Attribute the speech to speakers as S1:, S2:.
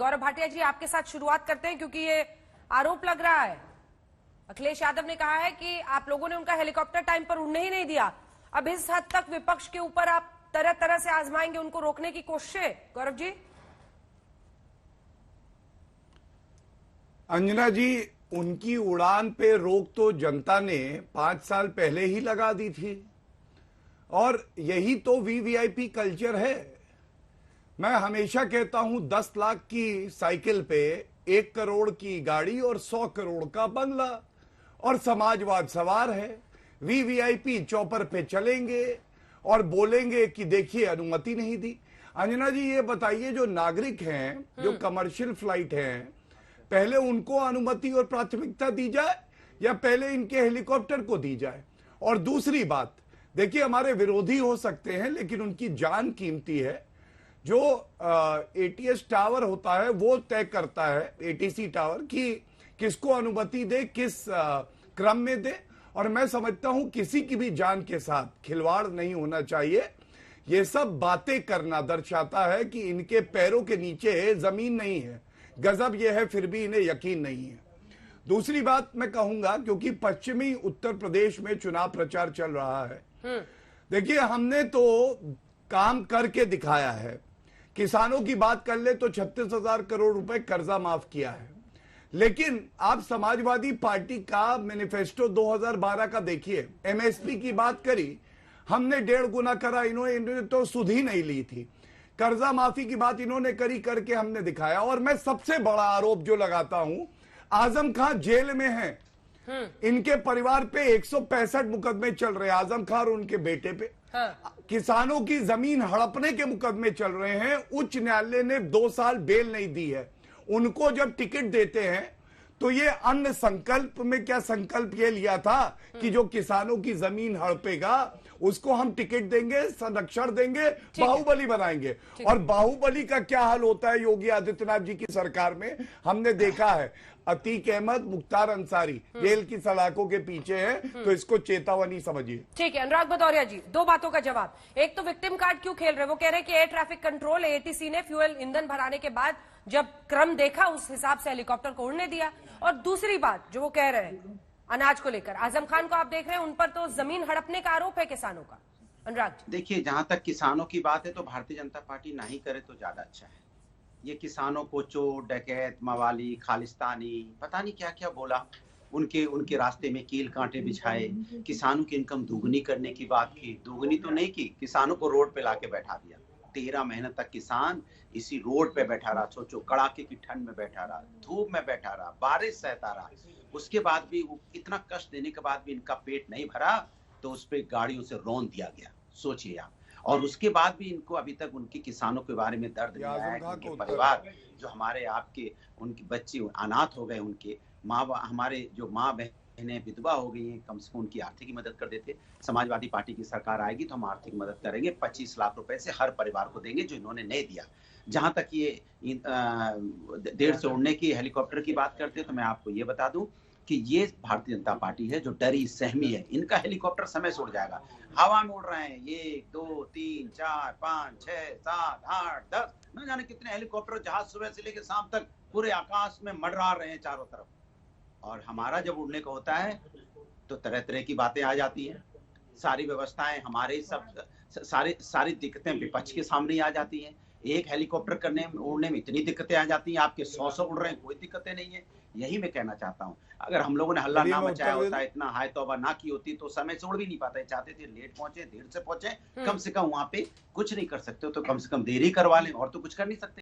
S1: गौरव भाटिया जी, आपके साथ शुरुआत करते हैं क्योंकि ये आरोप लग रहा है। अखिलेश यादव ने कहा है कि आप लोगों ने उनका हेलीकॉप्टर टाइम पर उड़ने ही नहीं दिया। अब इस हद तक विपक्ष के ऊपर आप तरह तरह से आजमाएंगे उनको रोकने की कोशिशें, गौरव जी?
S2: अंजना जी, उनकी उड़ान पे रोक तो जनता ने 5 साल पहले ही लगा दी थी और यही तो वीवीआईपी कल्चर है। मैं हमेशा कहता हूं 10 लाख की साइकिल पे 1 करोड़ की गाड़ी और 100 करोड़ का बंगला और समाजवाद सवार है। वीवीआईपी चौपर पे चलेंगे और बोलेंगे कि देखिए अनुमति नहीं दी। अंजना जी, ये बताइए, जो नागरिक हैं, जो कमर्शियल फ्लाइट हैं, पहले उनको अनुमति और प्राथमिकता दी जाए या पहले इनके हेलीकॉप्टर को दी जाए? और दूसरी बात, देखिए, हमारे विरोधी हो सकते हैं लेकिन उनकी जान कीमती है। जो एटीएस टावर होता है वो तय करता है, एटीसी टावर, कि किसको अनुमति दे, किस क्रम में दे। और मैं समझता हूं किसी की भी जान के साथ खिलवाड़ नहीं होना चाहिए। ये सब बातें करना दर्शाता है कि इनके पैरों के नीचे जमीन नहीं है। गजब यह है, फिर भी इन्हें यकीन नहीं है। दूसरी बात मैं कहूंगा, क्योंकि पश्चिमी उत्तर प्रदेश में चुनाव प्रचार चल रहा है, देखिए, हमने तो काम करके दिखाया है। किसानों की बात कर ले तो 36,000 करोड़ रुपए कर्जा माफ किया है। लेकिन आप समाजवादी पार्टी का मैनिफेस्टो 2012 का देखिए, एमएसपी की बात करी, हमने 1.5 गुना करा, इन्होंने तो सुध ही नहीं ली थी। कर्जा माफी की बात इन्होंने करी, करके हमने दिखाया। और मैं सबसे बड़ा आरोप जो लगाता हूं, आजम खान जेल में है, इनके परिवार पे 165 मुकदमे चल रहे हैं, आजम खान और उनके बेटे पे। किसानों की जमीन हड़पने के मुकदमे चल रहे हैं, उच्च न्यायालय ने 2 साल बेल नहीं दी है। उनको जब टिकट देते हैं तो ये अन्न संकल्प में क्या संकल्प ये लिया था कि जो किसानों की जमीन हड़पेगा उसको हम टिकट देंगे, संरक्षण देंगे, बाहुबली बनाएंगे। और बाहुबली का क्या हाल होता है योगी आदित्यनाथ जी की सरकार में, हमने देखा है। अतीक अहमद, मुख्तार अंसारी जेल की सलाखों के पीछे हैं, तो इसको चेतावनी समझिए।
S1: ठीक है, अनुराग भदौरिया जी, 2 बातों का जवाब। एक तो विक्टिम कार्ड क्यों खेल रहे हैं? वो कह रहे हैं कि एयर ट्रैफिक कंट्रोल, एटीसी ने फ्यूल ईंधन भराने के बाद जब क्रम देखा उस हिसाब से हेलीकॉप्टर को उड़ने दिया। और दूसरी बात जो वो कह रहे हैं अनाज को लेकर, आजम खान को आप देख रहे हैं, उन पर तो जमीन हड़पने का आरोप है किसानों का। अनुराग जी,
S3: देखिए, जहां तक किसानों की बात है तो भारतीय जनता पार्टी ना ही करे तो ज्यादा अच्छा है। ये किसानों को चोर, डकैत, मवाली, खालिस्तानी, पता नहीं क्या क्या बोला, उनके रास्ते में कील कांटे बिछाए, किसानों की इनकम दुगनी करने की बात की। दुगनी तो नहीं की, किसानों को रोड पे लाके बैठा दिया। 13 महीने तक किसान इसी रोड पे बैठा रहा। सोचो, कड़ाके की ठंड में बैठा रहा, धूप में बैठा रहा, बारिश सहता रहा। उसके बाद भी इतना कष्ट देने के बाद भी इनका पेट नहीं भरा तो उस पे गाड़ियों से रौंद दिया गया। सोचिए आप। और उसके बाद भी इनको अभी तक उनके किसानों के बारे में दर्द नहीं आया है। उनके परिवार जो हमारे आपके, उनके बच्चे अनाथ हो गए, उनके हमारे जो माँ बहनें विधवा हो गई हैं, कम से कम उनकी आर्थिक मदद कर देते। समाजवादी पार्टी की सरकार आएगी तो हम आर्थिक मदद करेंगे, 25 लाख रुपए से हर परिवार को देंगे, जो इन्होंने नहीं दिया। जहां तक ये देर से उड़ने की, हेलीकॉप्टर की बात करते हैं, तो मैं आपको ये बता दूं कि ये भारतीय जनता पार्टी है जो डरी सहमी है। इनका हेलीकॉप्टर समय से उड़ जाएगा, हवा में उड़ रहे हैं। 1 2 3 4 5 6 7 8 10 न जाने कितने हेलीकॉप्टर, जहाज सुबह से लेकर शाम तक पूरे आकाश में मंडरा रहे हैं चारों तरफ। और हमारा जब उड़ने का होता है तो तरह तरह की बातें आ जाती हैं। सारी व्यवस्थाएं हमारे, सब सारी दिक्कतें विपक्ष के सामने आ जाती हैं। एक हेलीकॉप्टर उड़ने में इतनी दिक्कतें आ जाती हैं, आपके 100 उड़ रहे हैं, कोई दिक्कतें नहीं है। यही मैं कहना चाहता हूँ। अगर हम लोगों ने हल्ला ना मचाया होता, इतना हाय तौबा ना की होती, तो समय से उड़ भी नहीं पाते। चाहते थे लेट पहुंचे, देर से पहुंचे, कम से कम वहां पे कुछ नहीं कर सकते हो तो कम से कम देरी करवा लें, और तो कुछ कर नहीं सकते।